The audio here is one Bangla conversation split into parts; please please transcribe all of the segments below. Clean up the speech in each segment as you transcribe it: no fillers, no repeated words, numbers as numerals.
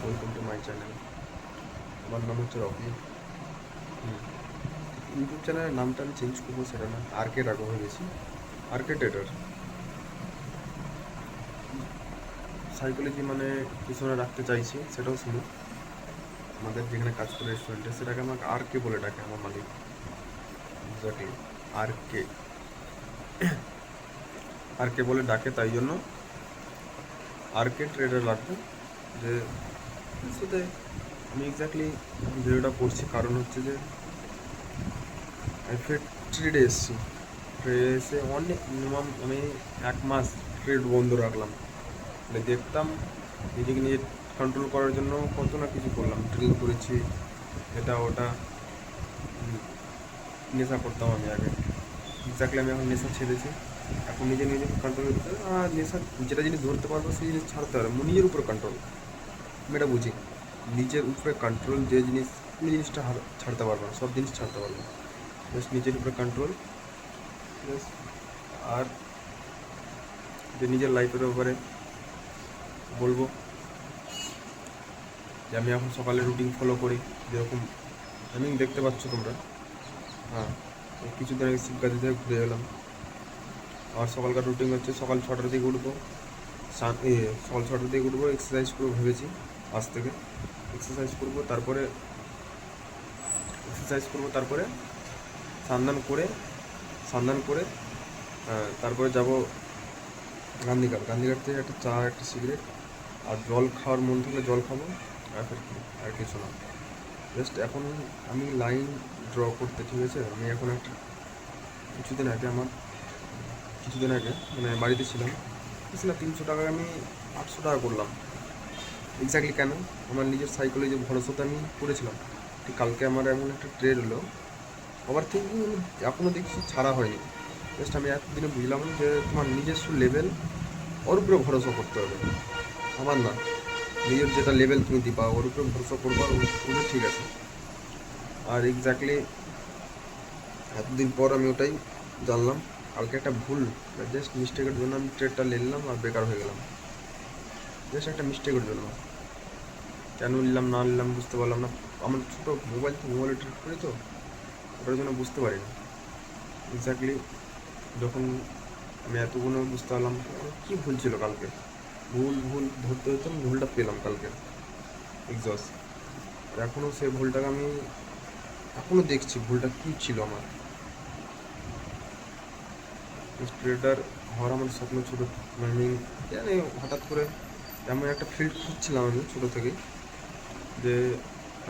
Welcome to my channel. আমার নাম হচ্ছে রকি। ইউটিউব চ্যানেলের নামটা আমি চেঞ্জ করবো সেটা না, আরকে রাখবো ভেবেছি। আরকে ট্রেডার সাইকোলজি মানে পিছনে রাখতে চাইছি, সেটাও শুনুন। আমাদের যেখানে কাজ করে রেস্টুরেন্টে সেটাকে আমাকে আরকে বলে ডাকে আমার মালিক। এক্স্যাক্টলি আরকে, আরকে বলে ডাকে, তাই জন্য আরকে ট্রেডার রাখবো। যে সাথে আমি এক্স্যাক্টলি ভিডিওটা করছি কারণ হচ্ছে যে আমি ফের ট্রেডে এসেছি। ট্রেডে এসে অনেক মিনিমাম আমি 1 মাস ট্রেড বন্ধ রাখলাম। মানে দেখতাম নিজেকে নিজে কন্ট্রোল করার জন্য কত না কিছু করলাম, ড্রিঙ্ক করেছি, এটা ওটা, নেশা করতাম আমি আগে। এক্স্যাক্টলি আমি এখন নেশা ছেড়েছি। এখন নিজে নিজে কন্ট্রোল করতে নেশা যেটা জিনিস ধরতে পারবো সেই জিনিস ছাড়তে পারবো, নিজের উপর কন্ট্রোল। আমি এটা বুঝি, নিজের উপরে কন্ট্রোল, যে জিনিস কোনো জিনিসটা ছাড়তে পারবো না, সব জিনিস ছাড়তে পারবো, জাস্ট নিজের উপরে কন্ট্রোল। আর যে নিজের লাইফের ব্যাপারে বলবো যে আমি এখন সকালে রুটিন ফলো করি, যেরকম আমি দেখতে পাচ্ছ তোমরা। হ্যাঁ, এই কিছুদিন আগে শিবগাছি থেকে ঘুরে এলাম। আর সকালকার রুটিন হচ্ছে সকাল 6টার দিকে উঠবো, সকাল 6টার দিকে উঠবো, এক্সারসাইজ করবো ভেবেছি আজ থেকে। এক্সারসাইজ করবো, তারপরে স্নান করে তারপরে যাব গান্ধীঘাট থেকে একটা চা, একটা সিগারেট, আর জল খাওয়ার মন থাকলে জল খাবো। আর ফের কি, আর কিছু না। জাস্ট এখন আমি লাইন ড্র করতে, ঠিক আছে। আমি এখন একটা কিছুদিন আগে মানে বাড়িতে ছিলাম, কিছু না 300 টাকা আমি 800 টাকা করলাম। এক্স্যাক্টলি কেন? আমার নিজের সাইকোলজি ভরসাতে আমি করেছিলাম। ঠিক কালকে আমার এমন একটা ট্রেড হলো, ওভার থিঙ্কিং আমি এখনও দেখছি ছাড়া হয়নি। জাস্ট আমি এতদিনে বুঝলাম যে তোমার নিজস্ব লেভেল, ওর উপরে ভরসা করতে হবে, আমার না। নিজের যেটা লেভেল তুমি দিবা ওর উপরে ভরসা করবা, ওটা ঠিক আছে। আর এক্স্যাক্টলি এতদিন পর আমি ওটাই জানলাম। কালকে একটা ভুল, জাস্ট মিস্টেকের জন্য আমি ট্রেডটা নিলাম আর বেকার হয়ে গেলাম। জাস্ট একটা মিস্টেকের জন্য কেন নিলাম না নিলাম বুঝতে পারলাম না। আমার ছোটো মোবাইলে ট্রেড করি তো, ওটার জন্য বুঝতে পারি না এক্স্যাক্টলি। যখন আমি এতগুলো বুঝতে পারলাম কী ভুল ছিল কালকে, ভুল ধরতে হতো, আমি ভুলটা পেলাম কালকে এক্সস্ট। আর এখনও সেই ভুলটাকে আমি এখনও দেখছি ভুলটা কী ছিল আমার। ট্রেডার হওয়ার আমার স্বপ্ন ছোটো, মানে জানি হঠাৎ করে এমন একটা ফিল্ড খুঁজছিলাম আমি ছোটো থেকেই, যে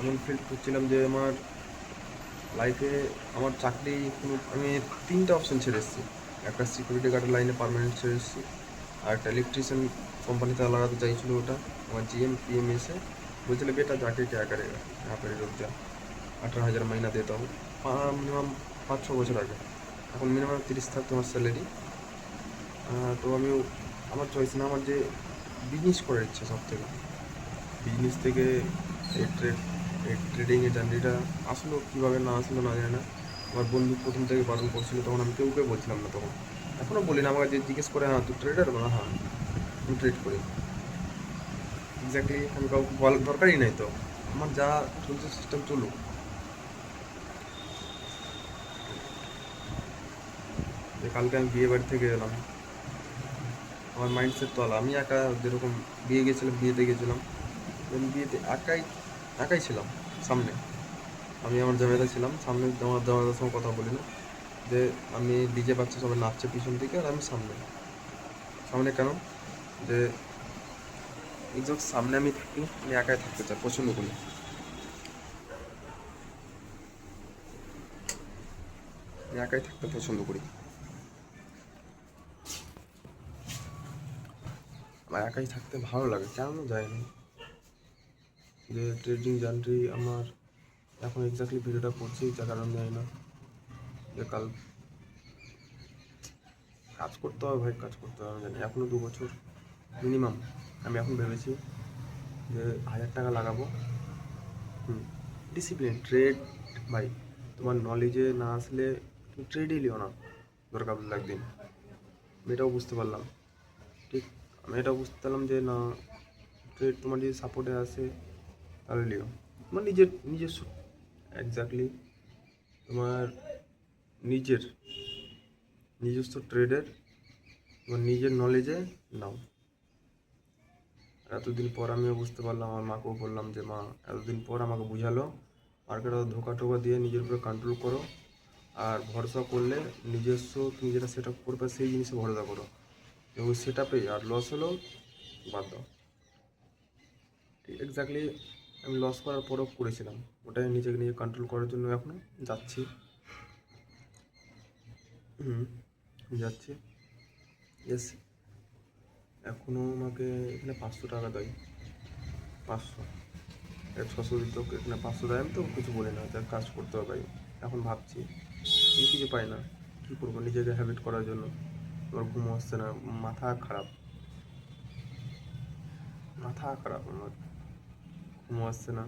এমন ফিল্ড খুঁজছিলাম যে আমার লাইফে আমার চাকরি কোনো, আমি 3টে অপশান ছেড়ে এসেছি। একটা সিকিউরিটি গার্ডের লাইনে পার্মানেন্ট ছেড়ে এসেছি, আর একটা ইলেকট্রিশিয়ান কোম্পানিতে লাগাতে চাইছিল ওটা। আমার GM PM এসে বলছিল বেটা जाके क्या करेगा यहाँ पर रुक जा, 18,000 महीना देता हूँ। মিনিমাম 5-6 বছর আগে। এখন মিনিমাম 30 থাকতো আমার স্যালারি। তো আমি, আমার চয়েস না, আমার যে বিজনেস করার ইচ্ছা সব থেকে। বিজনেস থেকে এই ট্রেডিংয়ের জার্নিটা আসলো কীভাবে, না আসলো না জানি না। আমার বন্ধু প্রথম থেকে বারণ করছিল, তখন আমি কেউ বলছিলাম না তখন। এখনও বলি না, আমাকে যে জিজ্ঞেস করে হ্যাঁ তুই ট্রেডার, বলা হ্যাঁ আমি ট্রেড করি। এক্স্যাক্টলি আমি কাউকে বলার দরকারই নাই তো, আমার যা চলছে সিস্টেম চলুক। যে কালকে আমি বিয়ে বাড়ি থেকে এলাম, আমার মাইন্ডসেট তো আলাদা। আমি একা, যেরকম বিয়েতে গেছিলাম, আমি বিয়েতে একাই ছিলাম সামনে। আমি আমার জামাইদা ছিলাম সামনে, আমার জামাইদার সঙ্গে কথা বলি না। যে আমি ডিজে বাচ্চা সবাই নাচছে পিছন দিকে, আর আমি সামনে। সামনে কেন? যে একদম সামনে আমি থাকি, আমি একাই থাকতে চাই, পছন্দ করি। আমি একাই থাকতে পছন্দ করি, আমার একাই থাকতে ভালো লাগে, কেন যায় না। যে ট্রেডিং জার্নি আমার এখন এক্স্যাক্টলি ভিডিওটা করছি যার কারণে যায় না। যে কাল কাজ করতে হবে ভাই, কাজ করতে হবে, জানি এখনও 2 বছর মিনিমাম। আমি এখন ভেবেছি যে 1,000 টাকা লাগাবো। ডিসিপ্লিন ট্রেড ভাই, তোমার নলেজে না আসলে তুমি ট্রেডই লিও না দরকার পড়লে একদিন। আমি এটাও বুঝতে পারলাম, ঠিক। আমি এটাও বুঝতে পারলাম যে না, ট্রেড তোমার যদি সাপোর্টে আসে তাহলে লিও। তোমার নিজস্ব এক্স্যাক্টলি তোমার নিজের নিজস্ব ট্রেডের তোমার নিজের নলেজে নাও। এতদিন পর আমিও বুঝতে পারলাম, আমার মাকেও বললাম যে মা এতদিন পর আমাকে বুঝালো মার্কেটে ধোকা টোকা দিয়ে নিজের উপরে কন্ট্রোল করো, আর ভরসা করলে নিজস্ব তুমি যেটা সেট আপ করবে সেই জিনিসে ভরসা করো, এবং সেট আপে আর লস হলেও বাদ দাও। ঠিক এক্স্যাক্টলি আমি লস করার পরও করেছিলাম, ওটাই নিজেকে নিজে কন্ট্রোল করার জন্য এখনও যাচ্ছি। যাচ্ছি ইয়েস। এখনও আমাকে এখানে 500 টাকা দেয়, 500 600 দিত, এখানে 500 দেয়। আমি তো কিছু বলি না, যা কাজ করতে হবে। এখন ভাবছি আমি কিছু পাই না, কী করবো নিজেকে হ্যাবিট করার জন্য। আমার ঘুম আসছে না, মাথা খারাপ, মাথা খারাপ আমার, ঘুম আসছে না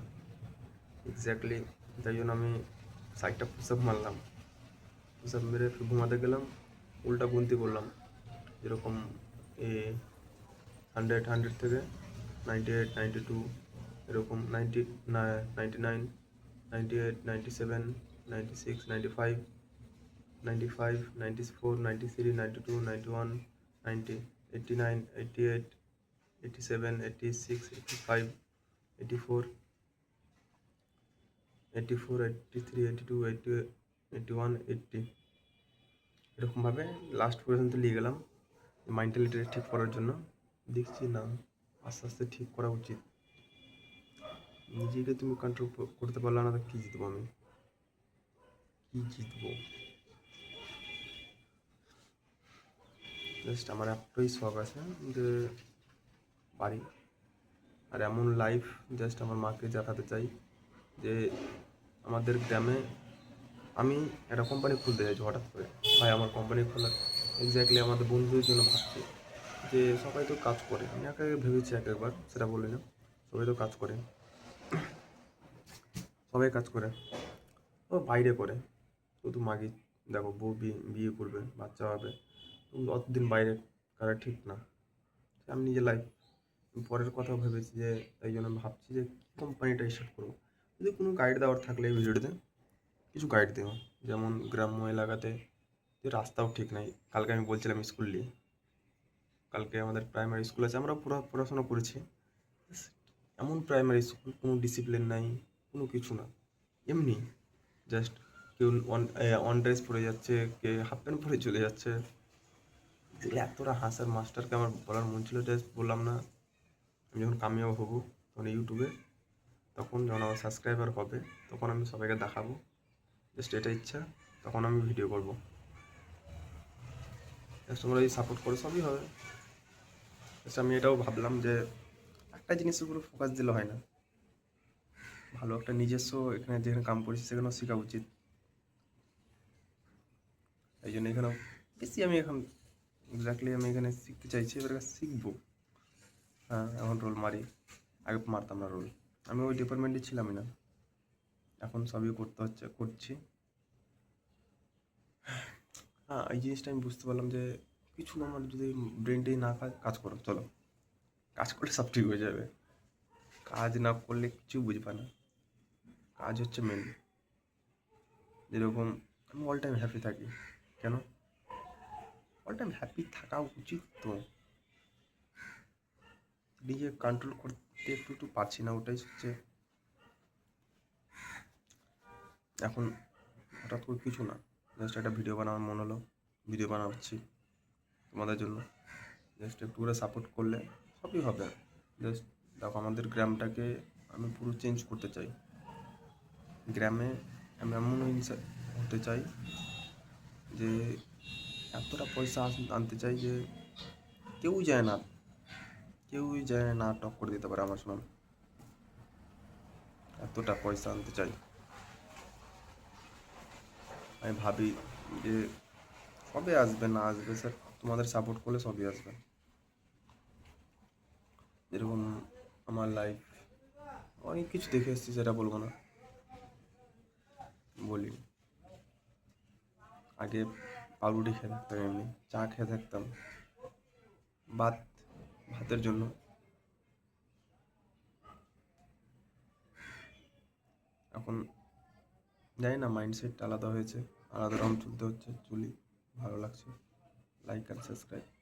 এক্স্যাক্টলি। তাই জন্য আমি 60টা পুশ আপ মারলাম, পুশ আপ মেরে একটু ঘুমাতে গেলাম, উল্টা গুনতি করলাম, যেরকম 100 থেকে 98 92 এরকম 90 99 98 97 96 95 95 94 93 92 91 90 89 88 87 86 85 84 84 83 82 81 80 এরকমভাবে লাস্ট পর্যন্ত নিয়ে গেলাম মেন্টালিটি ঠিক করার জন্য। দেখছি না, আস্তে আস্তে ঠিক করা উচিত। নিজেকে তুমি কন্ট্রোল করতে পারলে না, তো কী জিতবো আমি, কী জিতবো? জাস্ট আমার একটাই শখ আছে যে পারি, আর এমন লাইফ জাস্ট আমার মাকে দেখাতে চাই যে আমাদের গ্রামে আমি একটা কোম্পানি খুলতে চাইছি হঠাৎ করে। ভাই আমার কোম্পানি খোলা এক্স্যাক্টলি আমাদের বন্ধুদের জন্য ভাবছি, যে সবাই তো কাজ করে, আমি একে ভেবেছি একবার, সেটা বলি না, সবাই তো কাজ করে, সবাই কাজ করে, ও বাইরে করে, শুধু মাগি দেখো বউ বিয়ে করবে, বাচ্চা হবে, অতদিন বাইরে করা ঠিক না। আমি নিজের লাইফ পরের কথাও ভেবেছি, যে তাই জন্য ভাবছি যে কোম্পানিটা স্টার্ট করবো। যদি কোনো গাইড দেওয়ার থাকলে এই ভিডিওটাতে কিছু গাইড দেবো, যেমন গ্রাম্য এলাকাতে যে রাস্তাও ঠিক নাই। কালকে আমি বলছিলাম স্কুল নিয়ে, কালকে আমাদের প্রাইমারি স্কুল আছে, আমরা পুরো পড়াশোনা করেছি, এমন প্রাইমারি স্কুল কোনো ডিসিপ্লিন নাই, কোনো কিছু না, এমনি জাস্ট কেউ অন ড্রেস পরে যাচ্ছে, কে হাফ প্যান্ট পরে চলে যাচ্ছে। এতটা হাসার মাস্টারকে আমার বলার মন ছিল, জাস্ট বললাম না। আমি যখন কামিয়াব হব তখন ইউটিউবে, তখন যখন আমার সাবস্ক্রাইবার হবে তখন আমি সবাইকে দেখাবো, জাস্ট এটা ইচ্ছা, তখন আমি ভিডিও করবো। জাস্ট তোমরা যদি সাপোর্ট করো সবই হবে। জাস্ট আমি এটাও ভাবলাম যে একটা জিনিসের উপরে ফোকাস দিলে হয় না, ভালো একটা নিজস্ব এখানে যেখানে কাম করেছি সেখানেও শেখা উচিত। এই জন্য এখানেও বেশি আমি এখন এক্স্যাক্টলি আমি এখানে শিখতে চাইছি, এবার শিখবো। হ্যাঁ এখন রোল মারি, আগে মারতাম না রোল, আমি ওই ডিপার্টমেন্টে ছিলামই না, এখন সবই করছি। হ্যাঁ এই জিনিসটা আমি বুঝতে পারলাম যে কিছু আমার যদি ব্রেনটাই না কাজ করো, চলো কাজ করলে সব ঠিক হয়ে যাবে, কাজ না করলে কিছু বুঝবে না। কাজ হচ্ছে মেন। যেরকম আমি অল টাইম হ্যাপি থাকি, কেন অল টাইম হ্যাপি থাকা উচিত, তো নিজে কন্ট্রোল করতে একটু পারছি না, ওটাই হচ্ছে এখন। হঠাৎ করে কিছু না, জাস্ট একটা ভিডিও বানানোর মন হলো, ভিডিও বানাচ্ছি তোমাদের জন্য। জাস্ট একটু করে সাপোর্ট করলে সবই হবে। জাস্ট দেখো আমাদের গ্রামটাকে আমি পুরো চেঞ্জ করতে চাই, গ্রামে আমি এমন হতে চাই যে এতটা পয়সা আনতে চাই যে কেউই যায় না টক করে দিতে পারে আমার সমান, এতটা পয়সা আনতে চাই। আমি ভাবি যে কবে আসবে না আসবে স্যার, তোমাদের সাপোর্ট করলে সবই আসবে। যেরকম আমার লাইফ অনেক কিছু দেখে এসেছি, সেটা বলবো না, বলি আগে পাউরুটি খেয়ে থাকতাম, এমনি চা খেয়ে থাকতাম, ভাতের জন্য এখন জানি না, মাইন্ডসেটটা আলাদা হয়েছে, আলাদা রকম চলতে হচ্ছে, চুলি ভালো লাগছে। লাইক আর সাবস্ক্রাইব।